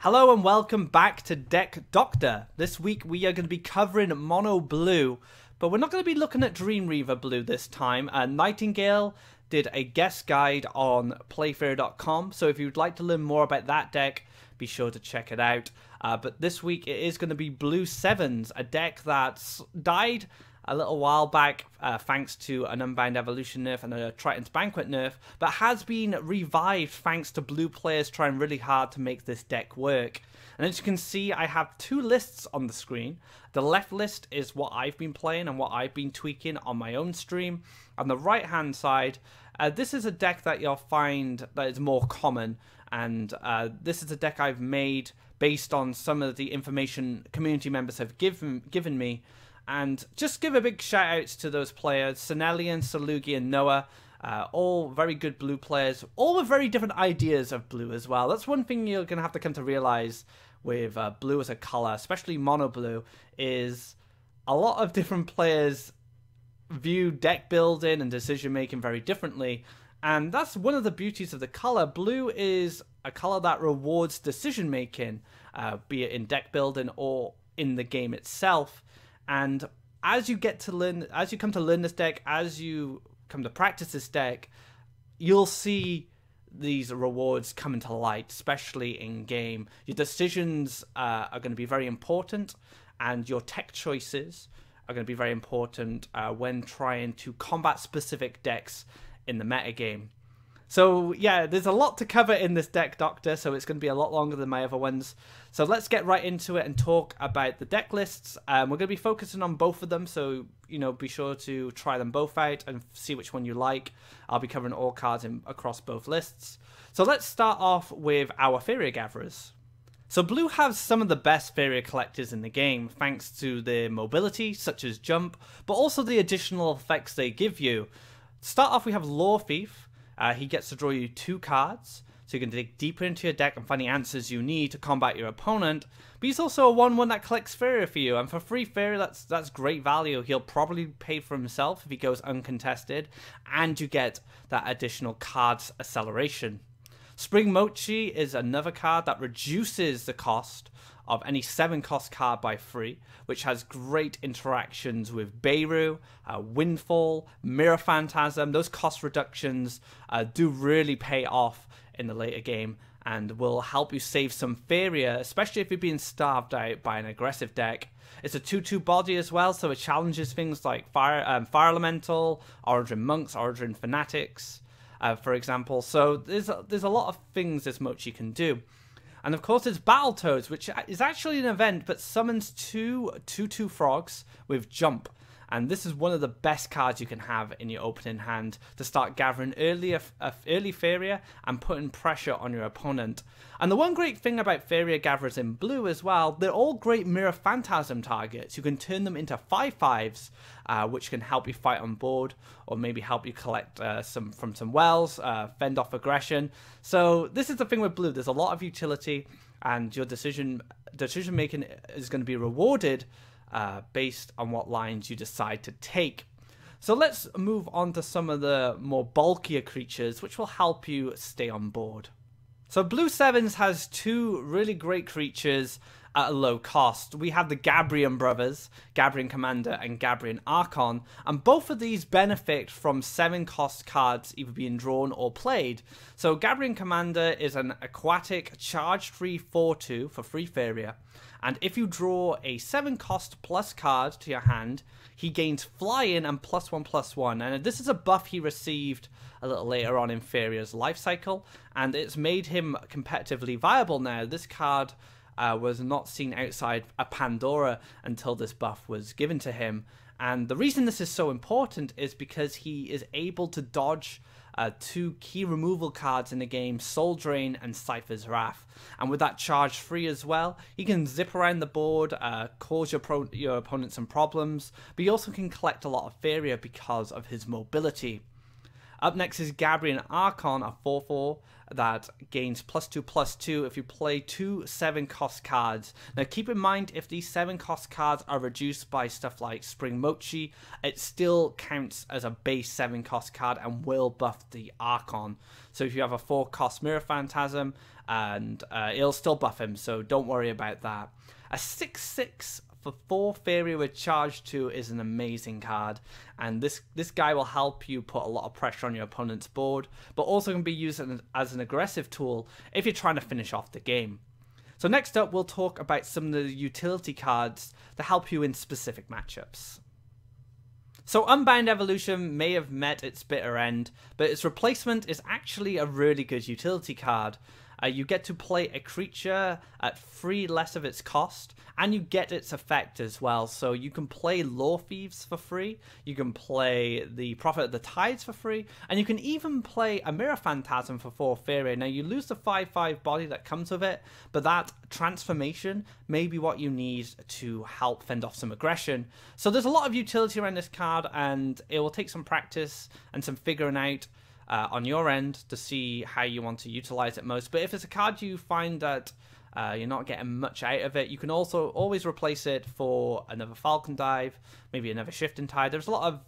Hello and welcome back to Deck Doctor. This week we are going to be covering Mono Blue, but we're not going to be looking at Dreamweaver Blue this time. Nightingale did a guest guide on playfair.com, so if you'd like to learn more about that deck, be sure to check it out. But this week it is going to be Blue Sevens, a deck that's died a little while back thanks to an Unbound Evolution nerf and a Triton's Banquet nerf, but has been revived thanks to blue players trying really hard to make this deck work. And as you can see, I have two lists on the screen. The left list is what I've been playing and what I've been tweaking on my own stream. On the right hand side, this is a deck that you'll find that is more common, and this is a deck I've made based on some of the information community members have given me. And just give a big shout out to those players, Senelian, Salugi and Noah, all very good blue players, all with very different ideas of blue as well. That's one thing you're going to have to come to realize with blue as a color, especially mono blue, is a lot of different players view deck building and decision making very differently. And that's one of the beauties of the color. Blue is a color that rewards decision making, be it in deck building or in the game itself. And as you get to learn, as you come to learn this deck, as you come to practice this deck, you'll see these rewards come into light, especially in game. Your decisions are going to be very important, and your tech choices are going to be very important when trying to combat specific decks in the metagame. So yeah, there's a lot to cover in this deck, Doctor, so it's going to be a lot longer than my other ones. So let's get right into it and talk about the deck lists. We're going to be focusing on both of them, so be sure to try them both out and see which one you like. I'll be covering all cards across both lists. So let's start off with our Faeria Gatherers. So blue has some of the best Faeria collectors in the game, thanks to their mobility, such as jump, but also the additional effects they give you. To start off, we have Lore Thief. He gets to draw you 2 cards, so you can dig deeper into your deck and find the answers you need to combat your opponent. But he's also a 1/1 that collects Faeria for you, and for free Faeria, that's great value. He'll probably pay for himself if he goes uncontested, and you get that additional cards acceleration. Spring Mochi is another card that reduces the cost of any 7-cost card by 3, which has great interactions with Beirut, Windfall, Mirror Phantasm. Those cost reductions do really pay off in the later game and will help you save some Faeria, especially if you're being starved out by an aggressive deck. It's a 2/2 body as well, so it challenges things like Fire Elemental, Origin Monks, Origin Fanatics, for example. So there's a lot of things this Mochi can do. And of course there's Battletoads, which is actually an event but summons 2 2/2 frogs with jump. And this is one of the best cards you can have in your opening hand to start gathering early Faeria and putting pressure on your opponent. And the one great thing about Faeria Gatherers in blue as well, they're all great Mirror Phantasm targets. You can turn them into 5/5s, which can help you fight on board, or maybe help you collect from some wells, fend off aggression. So this is the thing with blue, there's a lot of utility, and your decision making is going to be rewarded based on what lines you decide to take. So let's move on to some of the more bulkier creatures which will help you stay on board. So Blue Sevens has 2 really great creatures at a low cost. We have the Gabrian brothers, Gabrian Commander and Gabrian Archon, and both of these benefit from 7-cost cards either being drawn or played. So Gabrian Commander is an aquatic charge-free 4/2 for free Faeria, and if you draw a 7-cost plus card to your hand, he gains flying and +1/+1, and this is a buff he received a little later on in Faeria's life cycle, and it's made him competitively viable now. This card was not seen outside a Pandora until this buff was given to him. And the reason this is so important is because he is able to dodge 2 key removal cards in the game, Soul Drain and Cypher's Wrath. And with that charge free as well, he can zip around the board, cause your opponent some problems, but he also can collect a lot of Faeria because of his mobility. Up next is Gabrian Archon, a 4/4 that gains +2/+2 if you play 2 7-cost cards. Now keep in mind, if these 7-cost cards are reduced by stuff like Spring Mochi, it still counts as a base 7-cost card and will buff the Archon. So if you have a 4-cost Mirror Phantasm, and it'll still buff him, so don't worry about that. A 6/6 for 4 Faeria with charge 2 is an amazing card, and this guy will help you put a lot of pressure on your opponent's board, but also can be used as an aggressive tool if you're trying to finish off the game. So next up, we'll talk about some of the utility cards that help you in specific matchups. So Unbound Evolution may have met its bitter end, but its replacement is actually a really good utility card. You get to play a creature at 3 less of its cost, and you get its effect as well. So you can play Lore Thieves for free, you can play the Prophet of the Tides for free, and you can even play a Mirror Phantasm for 4 Faeria. Now you lose the 5/5 body that comes with it, but that transformation may be what you need to help fend off some aggression. So there's a lot of utility around this card, and it will take some practice and some figuring out on your end to see how you want to utilize it most. But if it's a card you find that you're not getting much out of it, you can also always replace it for another Falcon Dive, maybe another Shifting Tide. There's a lot of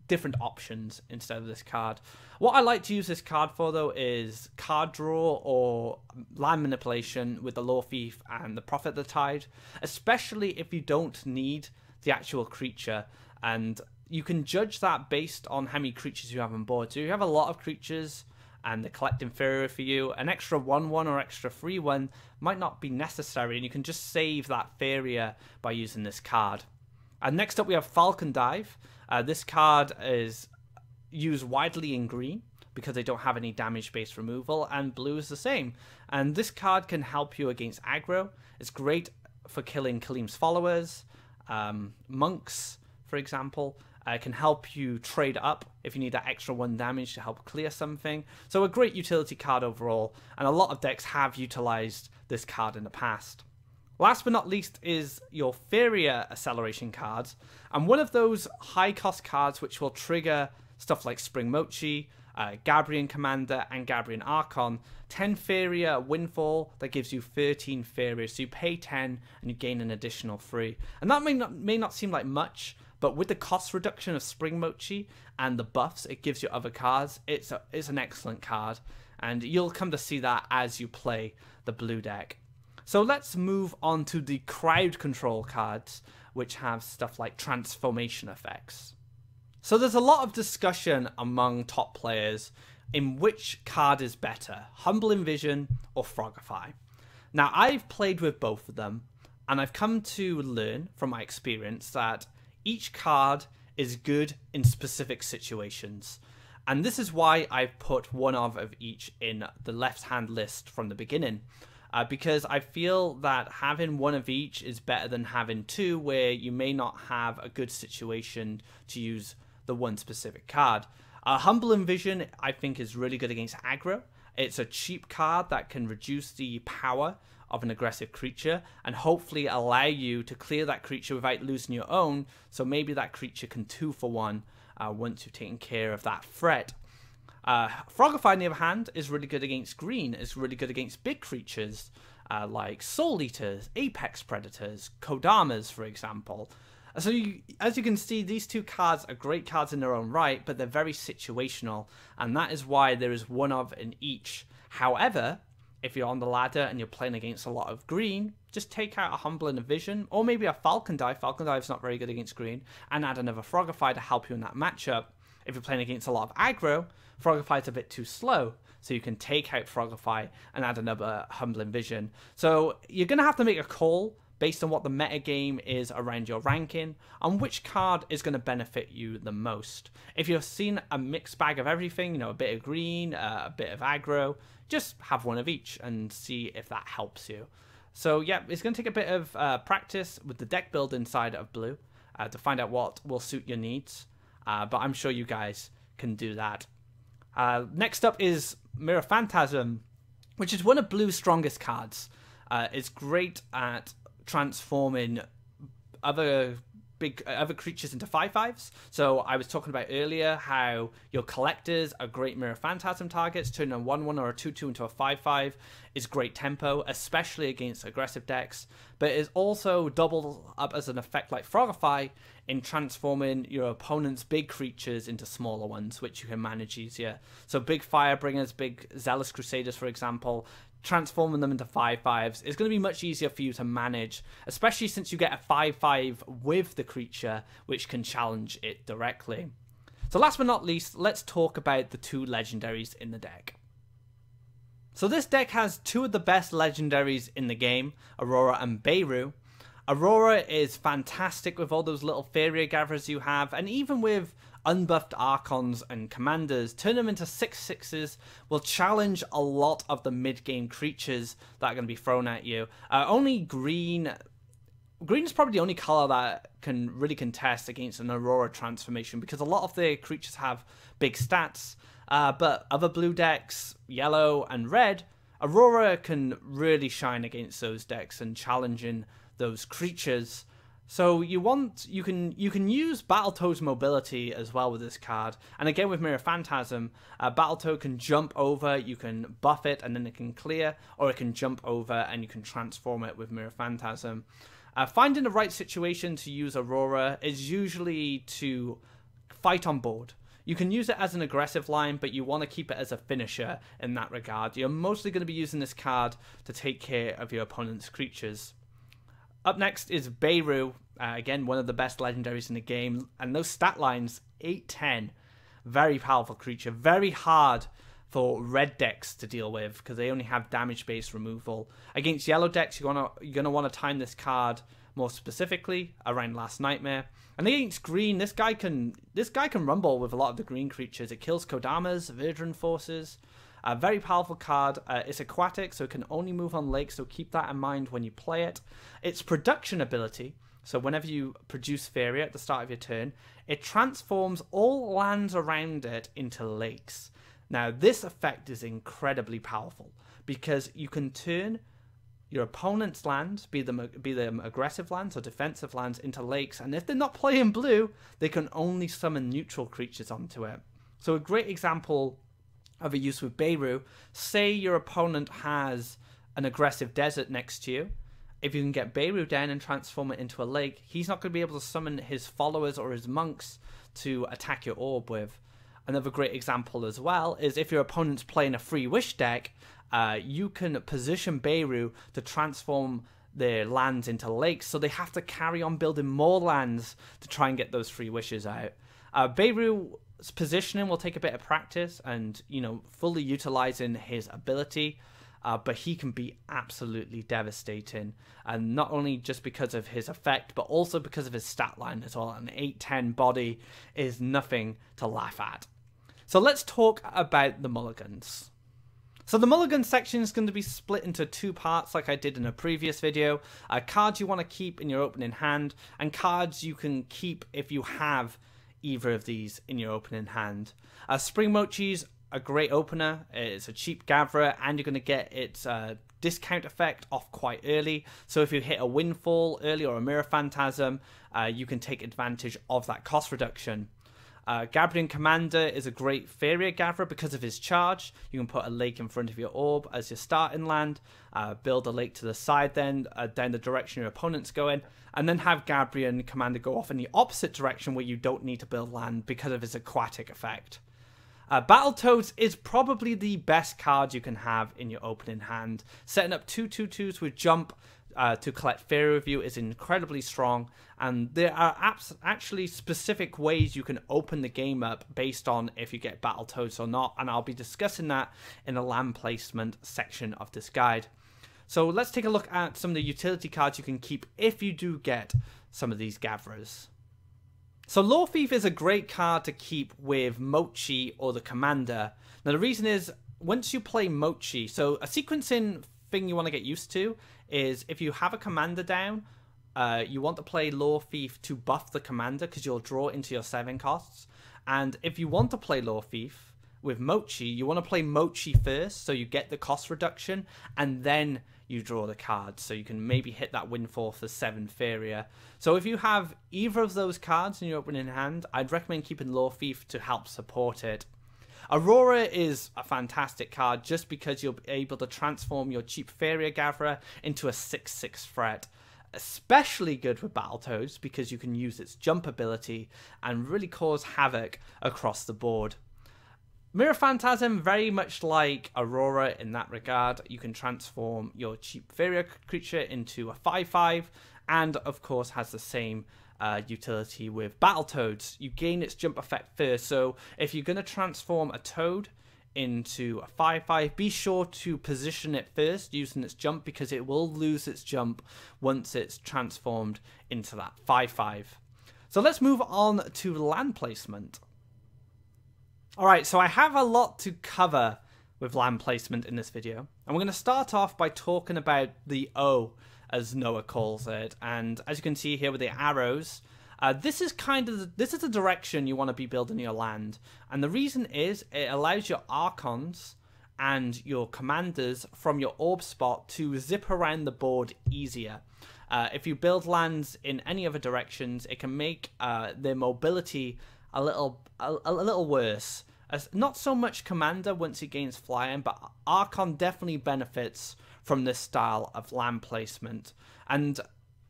different options instead of this card. What I like to use this card for, though, is card draw or land manipulation with the Lore Thief and the Prophet of the Tide, especially if you don't need the actual creature, and you can judge that based on how many creatures you have on board. So if you have a lot of creatures and they're collecting Faeria for you, an extra 1/1 or extra 3/1 might not be necessary, and you can just save that Faeria by using this card. And next up we have Falcon Dive. This card is used widely in green because they don't have any damage-based removal, and blue is the same. And this card can help you against aggro. It's great for killing Kaleem's followers, monks, for example. Can help you trade up if you need that extra 1 damage to help clear something. So a great utility card overall, and a lot of decks have utilized this card in the past. Last but not least is your Faeria acceleration cards, and one of those high cost cards which will trigger stuff like Spring Mochi, Gabrian Commander, and Gabrian Archon. 10 Faeria Windfall that gives you 13 Faeria, so you pay 10 and you gain an additional 3. And that may not seem like much, but with the cost reduction of Spring Mochi and the buffs it gives you other cards, it's an excellent card, and you'll come to see that as you play the blue deck. So let's move on to the crowd control cards, which have stuff like transformation effects. So there's a lot of discussion among top players in which card is better, Humble Envision or Frogify. Now I've played with both of them, and I've come to learn from my experience that each card is good in specific situations, and this is why I've put one of each in the left-hand list from the beginning, because I feel that having one of each is better than having 2 where you may not have a good situation to use the one specific card. Humble Envision I think is really good against aggro. It's a cheap card that can reduce the power of an aggressive creature and hopefully allow you to clear that creature without losing your own, so maybe that creature can 2-for-1 once you've taken care of that threat. Frogify, on the other hand, is really good against green. It's really good against big creatures like Soul Eaters, Apex Predators, Kodamas, for example. So as you can see, these 2 cards are great cards in their own right, but they're very situational, and that is why there is one of in each. However, if you're on the ladder and you're playing against a lot of green, just take out a Humble Envision, or maybe a Falcon Dive. Falcon Dive's not very good against green, and add another Frogify to help you in that matchup. If you're playing against a lot of aggro, Frogify's a bit too slow, so you can take out Frogify and add another Humble Envision. So you're going to have to make a call based on what the meta game is around your ranking, on which card is going to benefit you the most. If you're seeing a mixed bag of everything, a bit of green, a bit of aggro, just have one of each and see if that helps you. So yeah, it's going to take a bit of practice with the deck build inside of blue to find out what will suit your needs, but I'm sure you guys can do that. Next up is Mirror Phantasm, which is one of blue's strongest cards. It's great at transforming other creatures into 5/5s. So I was talking about earlier how your collectors are great Mirror Phantasm targets. Turning a 1/1 or a 2/2 into a 5/5 is great tempo, especially against aggressive decks. But it is also doubled up as an effect like Frogify in transforming your opponent's big creatures into smaller ones, which you can manage easier. So big Firebringers, big Zealous Crusaders, for example, transforming them into 5/5s is going to be much easier for you to manage, especially since you get a 5/5 with the creature, which can challenge it directly. So last but not least, let's talk about the 2 legendaries in the deck. So this deck has 2 of the best legendaries in the game, Aurora and Beirut. Aurora is fantastic with all those little Faeria gatherers you have, and even with unbuffed Archons and Commanders, turn them into 6/6s will challenge a lot of the mid-game creatures that are going to be thrown at you. Only green is probably the only color that can really contest against an Aurora transformation, because a lot of the creatures have big stats, but other blue decks, yellow and red, Aurora can really shine against those decks and challenging those creatures. So you can use Battletoad's mobility as well with this card, and again with Mirror Phantasm, Battletoad can jump over, you can buff it and then it can clear, or it can jump over and you can transform it with Mirror Phantasm. Finding the right situation to use Aurora is usually to fight on board. You can use it as an aggressive line, but you want to keep it as a finisher in that regard. You're mostly going to be using this card to take care of your opponent's creatures. Up next is Beirut, again one of the best legendaries in the game, and those stat lines, 8/10, very powerful creature, very hard for red decks to deal with because they only have damage-based removal. Against yellow decks, you're gonna want to time this card more specifically around Last Nightmare. And against green, this guy can rumble with a lot of the green creatures. It kills Kodamas, Verdran Forces. A very powerful card. It's aquatic, so it can only move on lakes, so keep that in mind when you play it. Its production ability, so whenever you produce Faeria at the start of your turn, it transforms all lands around it into lakes. Now, this effect is incredibly powerful because you can turn your opponent's lands, be them aggressive lands or defensive lands, into lakes, and if they're not playing blue, they can only summon neutral creatures onto it. So a great example of a use with Beirut, say your opponent has an aggressive desert next to you. If you can get Beirut down and transform it into a lake, he's not going to be able to summon his followers or his monks to attack your orb with. Another great example as well is if your opponent's playing a free wish deck, you can position Beirut to transform their lands into lakes, so they have to carry on building more lands to try and get those free wishes out. Beirut's positioning will take a bit of practice and, fully utilizing his ability, but he can be absolutely devastating, and not only just because of his effect, but also because of his stat line as well. An 8/10 body is nothing to laugh at. So let's talk about the mulligans. So the mulligan section is going to be split into 2 parts like I did in a previous video. Cards you want to keep in your opening hand, and cards you can keep if you have either of these in your opening hand. Spring Mochi's a great opener. It's a cheap gatherer, and you're going to get its discount effect off quite early. So if you hit a Windfall early or a Mirror Phantasm, you can take advantage of that cost reduction. Gabrian Commander is a great Faeria gatherer because of his charge. You can put a lake in front of your orb as your starting land, build a lake to the side then, down the direction your opponent's going, and then have Gabrian Commander go off in the opposite direction where you don't need to build land because of his aquatic effect. Battletoads is probably the best card you can have in your opening hand. Setting up 2/2/2s with jump to collect Faeria Review is incredibly strong, and there are actually specific ways you can open the game up based on if you get Battletoads or not, and I'll be discussing that in the land placement section of this guide. So let's take a look at some of the utility cards you can keep if you do get some of these gatherers. So Lore Thief is a great card to keep with Mochi or the Commander. Now the reason is, once you play Mochi, so a sequencing thing you want to get used to is if you have a Commander down, you want to play Lore Thief to buff the Commander because you'll draw into your 7 costs. And if you want to play Lore Thief with Mochi, you want to play Mochi first so you get the cost reduction, and then you draw the cards, so you can maybe hit that Windfall for 7 Faeria. So if you have either of those cards in your opening hand, I'd recommend keeping Lore Thief to help support it. Aurora is a fantastic card just because you'll be able to transform your cheap Faeria Gatherer into a 6/6 threat. Especially good with Battletoads because you can use its jump ability and really cause havoc across the board. Mirror Phantasm, very much like Aurora in that regard. You can transform your cheap Faeria creature into a 5/5, and of course has the same utility with Battletoads. You gain its jump effect first, so if you're going to transform a Toad into a 5/5, be sure to position it first using its jump, because it will lose its jump once it's transformed into that 5/5. So let's move on to land placement. Alright, so I have a lot to cover with land placement in this video. And we're going to start off by talking about the O, as Noah calls it. And as you can see here with the arrows, this is the direction you want to be building your land. And the reason is it allows your Archons and your commanders from your orb spot to zip around the board easier. If you build lands in any other directions, it can make their mobility a little worse. As not so much commander once he gains flying, but Archon definitely benefits from this style of land placement. And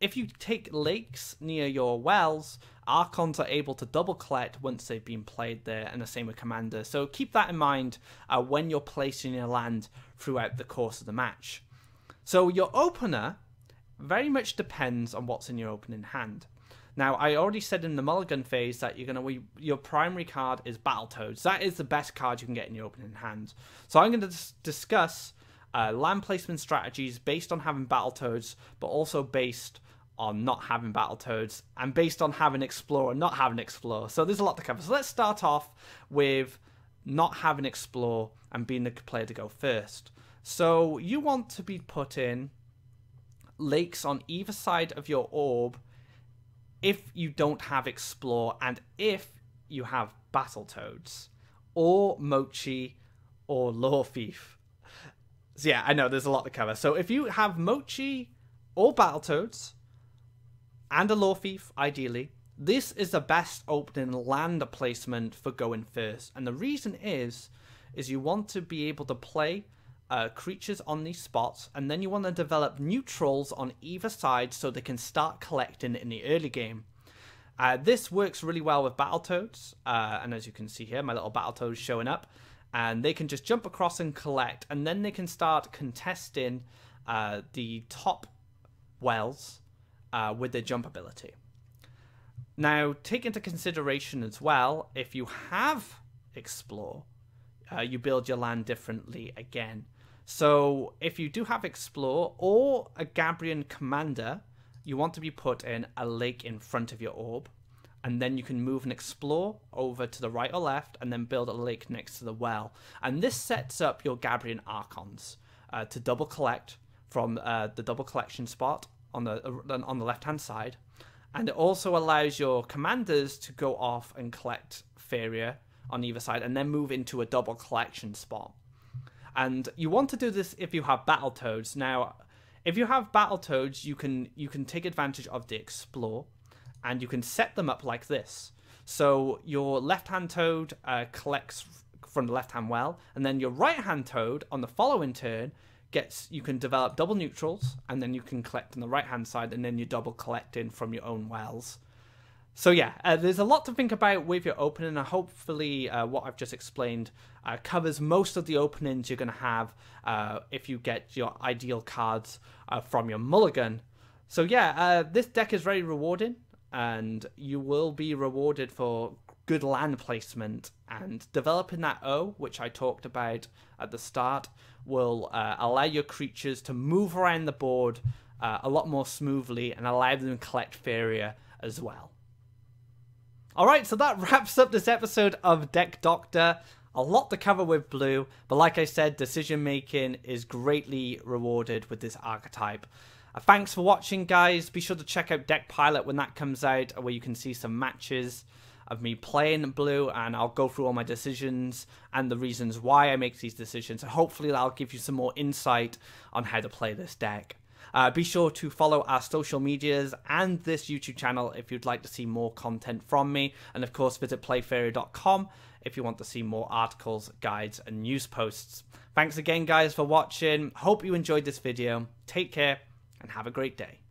if you take lakes near your wells, Archons are able to double collect once they've been played there, and the same with commander. So keep that in mind when you're placing your land throughout the course of the match. So your opener very much depends on what's in your opening hand. Now, I already said in the Mulligan phase that your primary card is Battletoads. That is the best card you can get in your opening hand. So I'm going to discuss land placement strategies based on having Battletoads, but also based on not having Battletoads, and based on having Explore and not having Explore. So there's a lot to cover. So let's start off with not having Explore and being the player to go first. So you want to be putting lakes on either side of your orb if you don't have Explore, and if you have Battletoads, or Mochi, or Lore Thief. So yeah, I know there's a lot to cover. So if you have Mochi or Battletoads, and a Lore Thief, ideally, this is the best opening land placement for going first. And the reason is you want to be able to play creatures on these spots, and then you want to develop neutrals on either side so they can start collecting in the early game. This works really well with Battletoads, and as you can see here, my little Battletoads showing up, and they can just jump across and collect, and then they can start contesting the top wells with their jump ability. Now, take into consideration as well, if you have Explore, you build your land differently again. So if you do have Explore or a Gabrian Commander, you want to be put in a lake in front of your orb, and then you can move and Explore over to the right or left, and then build a lake next to the well. And this sets up your Gabrian Archons to double collect from the double collection spot on the left hand side, and it also allows your commanders to go off and collect Faeria on either side, and then move into a double collection spot. And you want to do this if you have Battletoads. Now, if you have Battletoads, you can take advantage of the Explore, and you can set them up like this. So your left-hand Toad collects from the left-hand well, and then your right-hand Toad on the following turn you can develop double neutrals, and then you can collect on the right-hand side, and then you double collecting from your own wells. So yeah, there's a lot to think about with your opening, and hopefully what I've just explained covers most of the openings you're going to have if you get your ideal cards from your mulligan. So yeah, this deck is very rewarding, and you will be rewarded for good land placement, and developing that O, which I talked about at the start, will allow your creatures to move around the board a lot more smoothly, and allow them to collect Faeria as well. Alright, so that wraps up this episode of Deck Doctor. A lot to cover with blue, but like I said, decision making is greatly rewarded with this archetype. Thanks for watching, guys. Be sure to check out Deck Pilot when that comes out, where you can see some matches of me playing blue, and I'll go through all my decisions and the reasons why I make these decisions. And hopefully that'll give you some more insight on how to play this deck. Be sure to follow our social medias and this YouTube channel if you'd like to see more content from me. And of course, visit playfaeria.com if you want to see more articles, guides, and news posts. Thanks again, guys, for watching. Hope you enjoyed this video. Take care and have a great day.